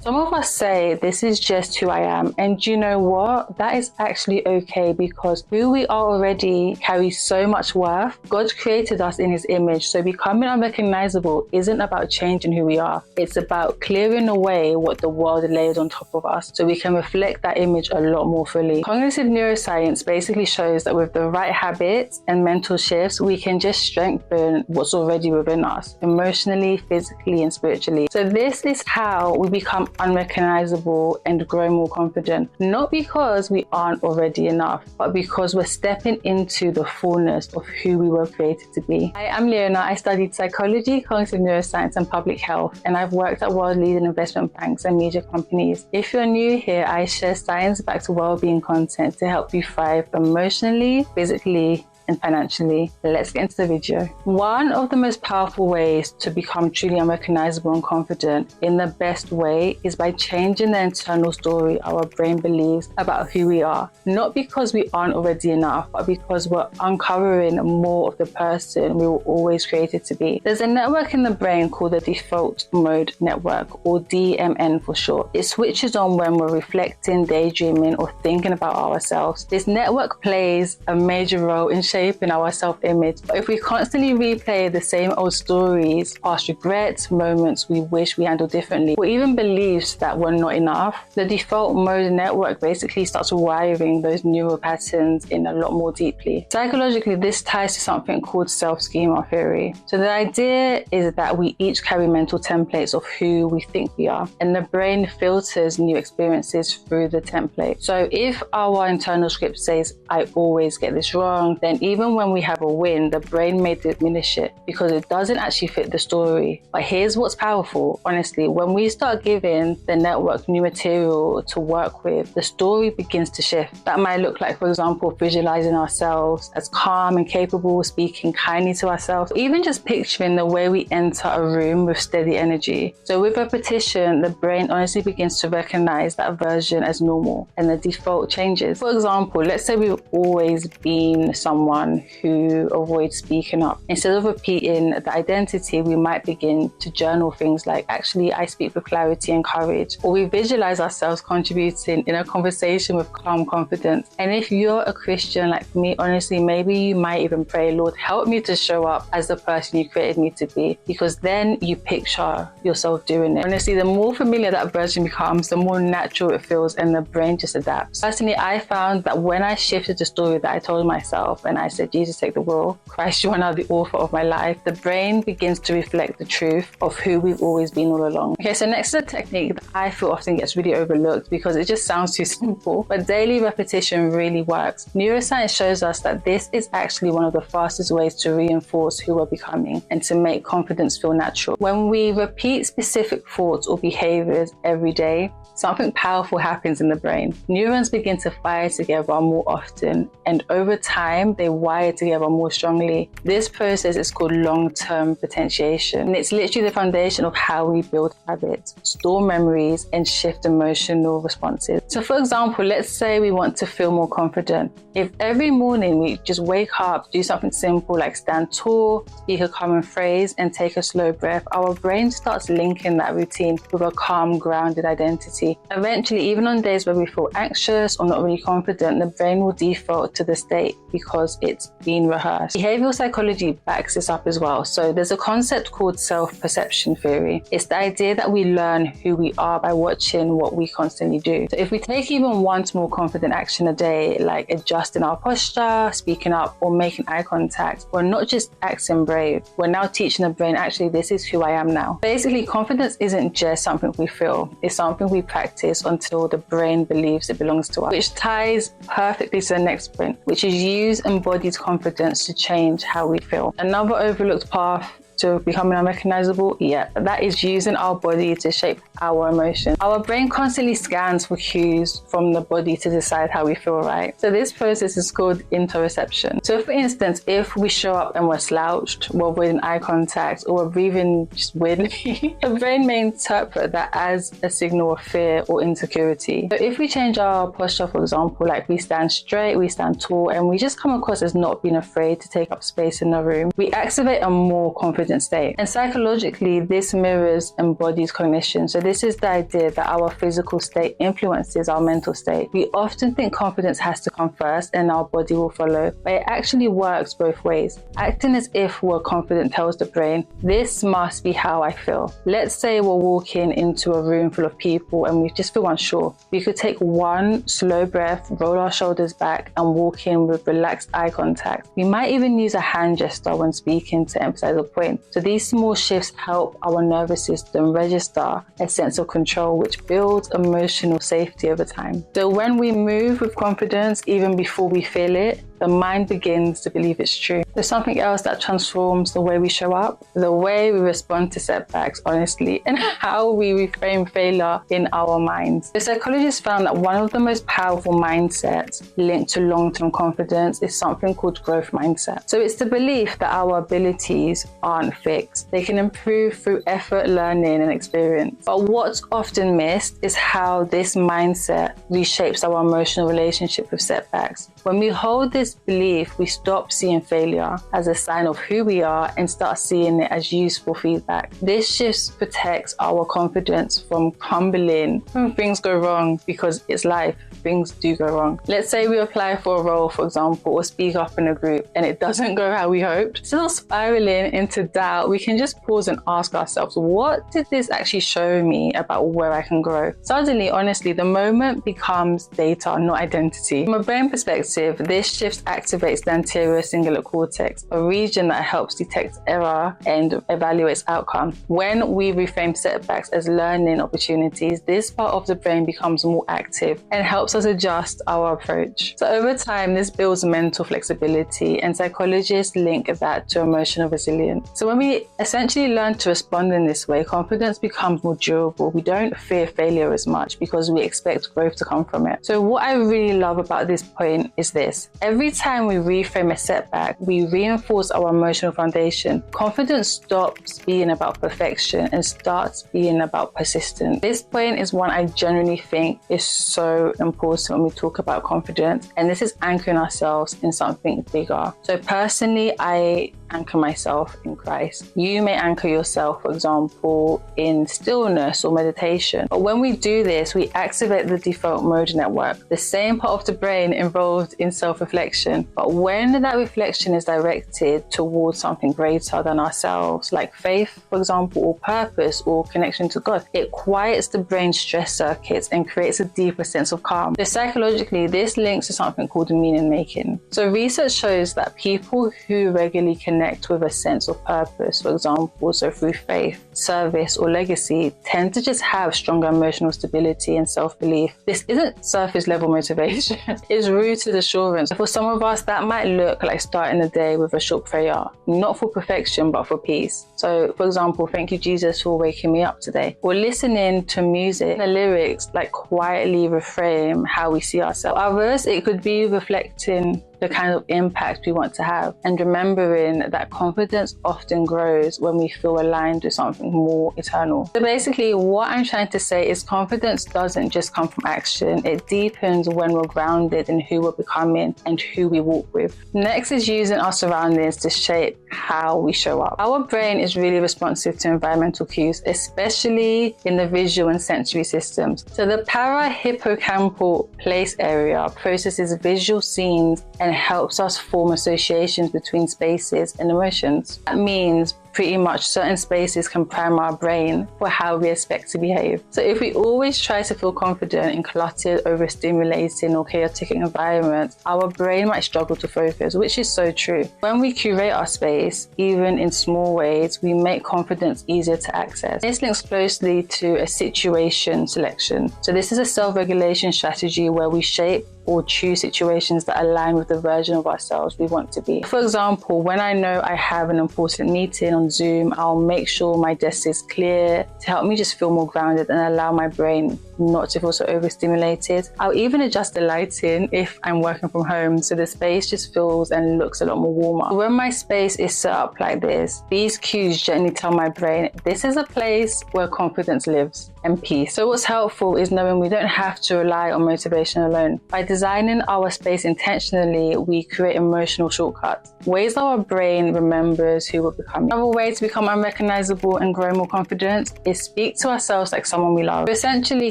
Some of us say this is just who I am, and you know what? That is actually okay, because who we are already carries so much worth. God created us in his image, so becoming unrecognizable isn't about changing who we are. It's about clearing away what the world lays on top of us so we can reflect that image a lot more fully. Cognitive neuroscience basically shows that with the right habits and mental shifts, we can just strengthen what's already within us, emotionally, physically, and spiritually. So this is how we become unrecognizable and grow more confident, not because we aren't already enough, but because we're stepping into the fullness of who we were created to be. Hi, I'm Leona. I studied psychology, cognitive neuroscience, and public health, and I've worked at world-leading investment banks and media companies. If you're new here, I share science-backed well-being content to help you thrive emotionally, physically, and financially. Let's get into the video. One of the most powerful ways to become truly unrecognizable and confident in the best way is by changing the internal story our brain believes about who we are. Not because we aren't already enough, but because we're uncovering more of the person we were always created to be. There's a network in the brain called the default mode network, or DMN for short. It switches on when we're reflecting, daydreaming, or thinking about ourselves. This network plays a major role in shaping our self-image. But if we constantly replay the same old stories, past regrets, moments we wish we handled differently, or even beliefs that we're not enough, the default mode network basically starts wiring those neural patterns in a lot more deeply. Psychologically, this ties to something called self-schema theory. So the idea is that we each carry mental templates of who we think we are, and the brain filters new experiences through the template. So if our internal script says, I always get this wrong, then even when we have a win, the brain may diminish it because it doesn't actually fit the story. But here's what's powerful, honestly, when we start giving the network new material to work with, the story begins to shift. That might look like, for example, visualizing ourselves as calm and capable, speaking kindly to ourselves, or even just picturing the way we enter a room with steady energy. So with repetition, the brain honestly begins to recognize that version as normal, and the default changes. For example, let's say we've always been someone who avoids speaking up. Instead of repeating the identity, we might begin to journal things like, actually, I speak with clarity and courage. Or we visualize ourselves contributing in a conversation with calm confidence. And if you're a Christian like me, honestly, maybe you might even pray, Lord, help me to show up as the person you created me to be, because then you picture yourself doing it. Honestly, the more familiar that version becomes, the more natural it feels, and the brain just adapts. Personally, I found that when I shifted the story that I told myself and I said, Jesus, take the wheel, Christ, you are now the author of my life, the brain begins to reflect the truth of who we've always been all along. Okay, so next is a technique that I feel often gets really overlooked because it just sounds too simple, but daily repetition really works. Neuroscience shows us that this is actually one of the fastest ways to reinforce who we're becoming and to make confidence feel natural. When we repeat specific thoughts or behaviors every day, something powerful happens in the brain. Neurons begin to fire together more often, and over time, they wire together more strongly. This process is called long-term potentiation, and it's literally the foundation of how we build habits, store memories, and shift emotional responses. So for example, let's say we want to feel more confident. If every morning we just wake up, do something simple like stand tall, speak a common phrase, and take a slow breath, our brain starts linking that routine with a calm, grounded identity. Eventually, even on days where we feel anxious or not really confident, the brain will default to the state because it's been rehearsed. Behavioral psychology backs this up as well. So there's a concept called self-perception theory. It's the idea that we learn who we are by watching what we constantly do. So if we take even one small confident action a day, like adjusting our posture, speaking up, or making eye contact, we're not just acting brave. We're now teaching the brain, actually, this is who I am now. Basically, confidence isn't just something we feel. It's something we practice until the brain believes it belongs to us, which ties perfectly to the next point, which is use embodied confidence to change how we feel. Another overlooked path to becoming unrecognizable? Yeah, that is using our body to shape our emotions. Our brain constantly scans for cues from the body to decide how we feel, right? So this process is called interoception. So for instance, if we show up and we're slouched, we're avoiding eye contact, or we're breathing just weirdly, the brain may interpret that as a signal of fear or insecurity. So if we change our posture, for example, like we stand straight, we stand tall, and we just come across as not being afraid to take up space in the room, we activate a more confident confident state. And psychologically, this mirrors Embody's cognition. So this is the idea that our physical state influences our mental state. We often think confidence has to come first and our body will follow, but it actually works both ways. Acting as if we're confident tells the brain, this must be how I feel. Let's say we're walking into a room full of people and we just feel unsure. We could take one slow breath, roll our shoulders back, and walk in with relaxed eye contact. We might even use a hand gesture when speaking to emphasize a point. So these small shifts help our nervous system register a sense of control, which builds emotional safety over time. So when we move with confidence, even before we feel it, the mind begins to believe it's true. There's something else that transforms the way we show up, the way we respond to setbacks, honestly, and how we reframe failure in our minds. The psychologists found that one of the most powerful mindsets linked to long-term confidence is something called growth mindset. So it's the belief that our abilities aren't fixed. They can improve through effort, learning, and experience. But what's often missed is how this mindset reshapes our emotional relationship with setbacks. When we hold this belief, we stop seeing failure as a sign of who we are and start seeing it as useful feedback. This shift protects our confidence from crumbling when things go wrong, because it's life. Things do go wrong. Let's say we apply for a role, for example, or speak up in a group and it doesn't go how we hoped. Instead of spiraling into doubt, we can just pause and ask ourselves, what did this actually show me about where I can grow? Suddenly, honestly, the moment becomes data, not identity. From a brain perspective, this shift activates the anterior cingulate cortex, a region that helps detect error and evaluates outcome. When we reframe setbacks as learning opportunities, this part of the brain becomes more active and helps us adjust our approach. So over time, this builds mental flexibility, and psychologists link that to emotional resilience. So when we essentially learn to respond in this way, confidence becomes more durable. We don't fear failure as much because we expect growth to come from it. So what I really love about this point is this. Every time we reframe a setback, we reinforce our emotional foundation. Confidence stops being about perfection and starts being about persistence. This point is one I genuinely think is so important when we talk about confidence, and this is anchoring ourselves in something bigger. So personally, I anchor myself in Christ. You may anchor yourself, for example, in stillness or meditation. But when we do this, we activate the default mode network, the same part of the brain involved in self-reflection. But when that reflection is directed towards something greater than ourselves, like faith, for example, or purpose or connection to God, it quiets the brain's stress circuits and creates a deeper sense of calm. So psychologically, this links to something called meaning making. So research shows that people who regularly connect with a sense of purpose, for example, so through faith, service, or legacy, tend to just have stronger emotional stability and self-belief. This isn't surface level motivation, it's rooted assurance. For some of us, that might look like starting the day with a short prayer, not for perfection, but for peace. So, for example, thank you, Jesus, for waking me up today. Or listening to music, the lyrics like quietly reframe how we see ourselves. Others, it could be reflecting the kind of impact we want to have, and remembering that confidence often grows when we feel aligned with something more eternal. So basically, what I'm trying to say is confidence doesn't just come from action, it deepens when we're grounded in who we're becoming and who we walk with. Next is using our surroundings to shape how we show up. Our brain is really responsive to environmental cues, especially in the visual and sensory systems. So the para-hippocampal place area processes visual scenes and helps us form associations between spaces and emotions. That means pretty much certain spaces can prime our brain for how we expect to behave. So if we always try to feel confident in cluttered, overstimulating, or chaotic environments, our brain might struggle to focus, which is so true. When we curate our space, even in small ways, we make confidence easier to access. This links closely to a situation selection. So this is a self-regulation strategy where we shape or choose situations that align with the version of ourselves we want to be. For example, when I know I have an important meeting on Zoom, I'll make sure my desk is clear to help me just feel more grounded and allow my brain not to feel so overstimulated. I'll even adjust the lighting if I'm working from home so the space just feels and looks a lot more warmer. When my space is set up like this, these cues gently tell my brain this is a place where confidence lives and peace. So what's helpful is knowing we don't have to rely on motivation alone. By design, designing our space intentionally, we create emotional shortcuts, ways our brain remembers who we're becoming. Another way to become unrecognizable and grow more confidence is speak to ourselves like someone we love. Essentially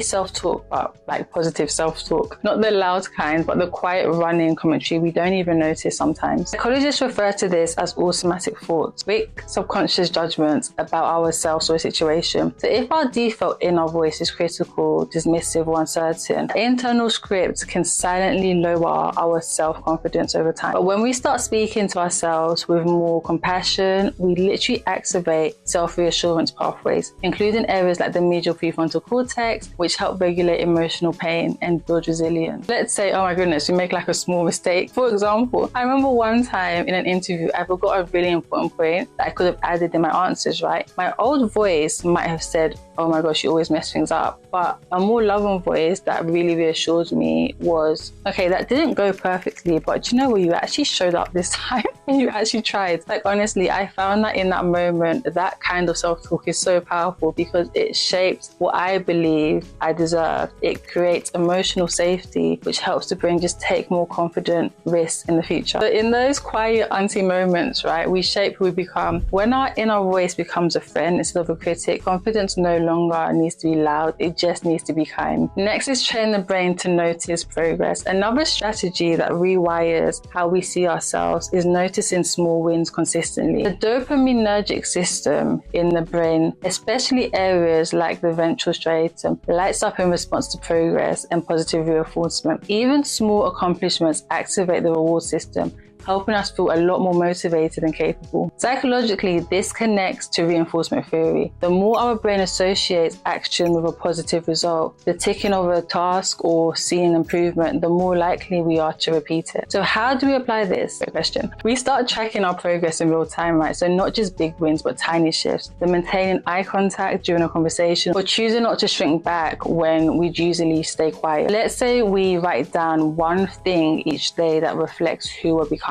self-talk, but like positive self-talk. Not the loud kind, but the quiet running commentary we don't even notice sometimes. Psychologists refer to this as automatic thoughts, quick subconscious judgments about ourselves or a situation. So if our default inner voice is critical, dismissive, or uncertain, internal scripts can silently lower our self-confidence over time. But when we start speaking to ourselves with more compassion, we literally activate self-reassurance pathways, including areas like the medial prefrontal cortex, which help regulate emotional pain and build resilience. Let's say, oh my goodness, we make like a small mistake. For example, I remember one time in an interview, I forgot a really important point that I could have added in my answers, right? My old voice might have said, oh my gosh, you always mess things up. But a more loving voice that really reassured me was, okay, that didn't go perfectly, but you know what, you actually showed up this time and you actually tried. Like, honestly, I found that in that moment, that kind of self-talk is so powerful because it shapes what I believe I deserve. It creates emotional safety, which helps the brain just take more confident risks in the future. But in those quiet auntie moments, right, we shape who we become. When our inner voice becomes a friend instead of a critic, confidence no longer needs to be loud, it just needs to be kind. Next is train the brain to notice progress. Another strategy that rewires how we see ourselves is noticing small wins consistently. The dopaminergic system in the brain, especially areas like the ventral striatum, lights up in response to progress and positive reinforcement. Even small accomplishments activate the reward system, helping us feel a lot more motivated and capable. Psychologically, this connects to reinforcement theory. The more our brain associates action with a positive result, the ticking of a task or seeing improvement, the more likely we are to repeat it. So how do we apply this? Great question. We start tracking our progress in real time, right? So not just big wins, but tiny shifts. The maintaining eye contact during a conversation or choosing not to shrink back when we'd usually stay quiet. Let's say we write down one thing each day that reflects who we're becoming.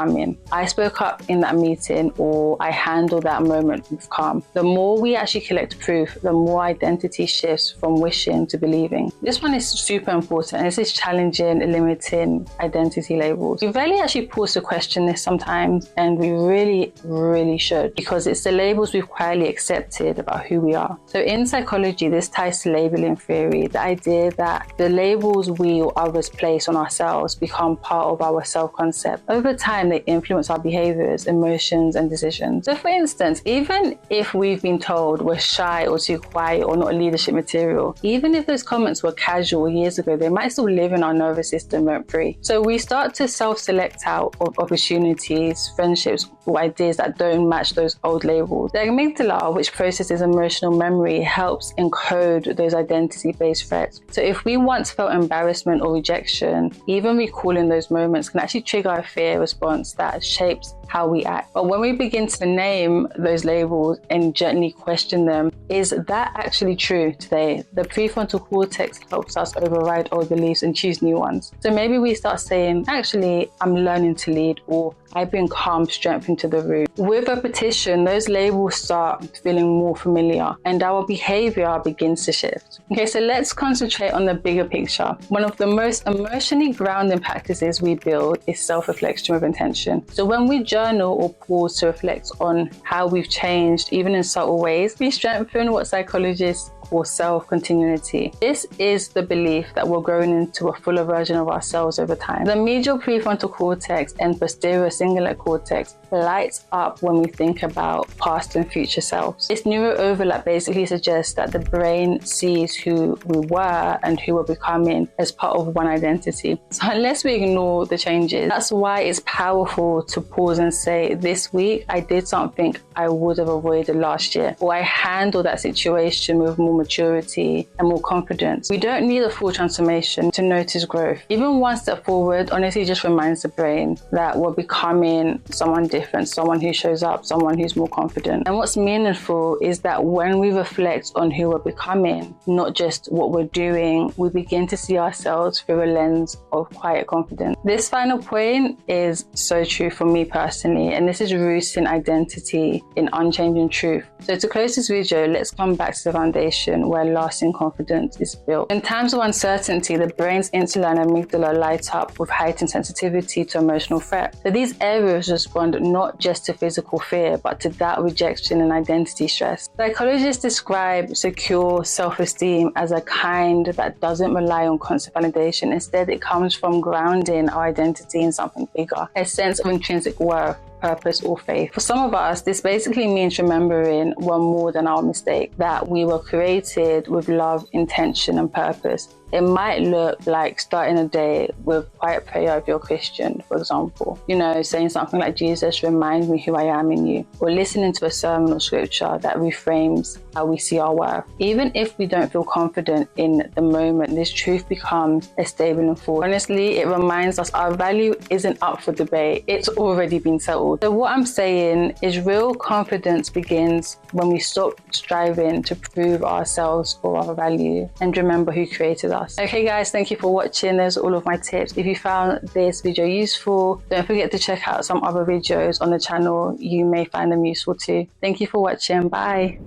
I spoke up in that meeting, or I handled that moment with calm. The more we actually collect proof, the more identity shifts from wishing to believing. This one is super important. This is challenging, limiting identity labels. We rarely actually pause to question this sometimes, and we really should, because it's the labels we've quietly accepted about who we are. So in psychology, this ties to labeling theory, the idea that the labels we or others place on ourselves become part of our self-concept. Over time, they influence our behaviors, emotions, and decisions. So for instance, even if we've been told we're shy or too quiet or not leadership material, even if those comments were casual years ago, they might still live in our nervous system rent-free. So we start to self-select out of opportunities, friendships, or ideas that don't match those old labels. The amygdala, which processes emotional memory, helps encode those identity-based threats. So if we once felt embarrassment or rejection, even recalling those moments can actually trigger a fear response that shapes how we act. But when we begin to name those labels and gently question them, is that actually true today? The prefrontal cortex helps us override old beliefs and choose new ones. So maybe we start saying, actually, I'm learning to lead, or I bring calm strength into the room. With repetition, those labels start feeling more familiar and our behavior begins to shift. Okay, so let's concentrate on the bigger picture. One of the most emotionally grounding practices we build is self-reflection with intention. So when we journal or pause to reflect on how we've changed, even in subtle ways, we strengthen what psychologists call self-continuity. This is the belief that we're growing into a fuller version of ourselves over time. The medial prefrontal cortex and posterior cingulate cortex lights up when we think about past and future selves. This neuro overlap basically suggests that the brain sees who we were and who we're becoming as part of one identity. So unless we ignore the changes, that's why it's powerful to pause and say, this week I did something I would have avoided last year, or I handled that situation with more maturity and more confidence. We don't need a full transformation to notice growth. Even one step forward honestly just reminds the brain that we're becoming someone different difference, someone who shows up, someone who's more confident. And what's meaningful is that when we reflect on who we're becoming, not just what we're doing, we begin to see ourselves through a lens of quiet confidence. This final point is so true for me personally, and this is rooting identity in unchanging truth. So to close this video, let's come back to the foundation where lasting confidence is built. In times of uncertainty, the brain's insular and amygdala light up with heightened sensitivity to emotional threat. So these areas respond not just to physical fear, but to doubt, rejection, and identity stress. Psychologists describe secure self-esteem as a kind that doesn't rely on constant validation. Instead, it comes from grounding our identity in something bigger, a sense of intrinsic worth, purpose, or faith. For some of us, this basically means remembering we're more than our mistake, that we were created with love, intention, and purpose. It might look like starting a day with quiet prayer if you're a Christian, for example. Saying something like, Jesus, remind me who I am in you. Or listening to a sermon or scripture that reframes how we see our worth. Even if we don't feel confident in the moment, this truth becomes a stable and force. Honestly, it reminds us our value isn't up for debate. It's already been settled. So what I'm saying is real confidence begins when we stop striving to prove ourselves or our value and remember who created us. Okay guys, thank you for watching. There's all of my tips. If you found this video useful, don't forget to check out some other videos on the channel. You may find them useful too. Thank you for watching. Bye.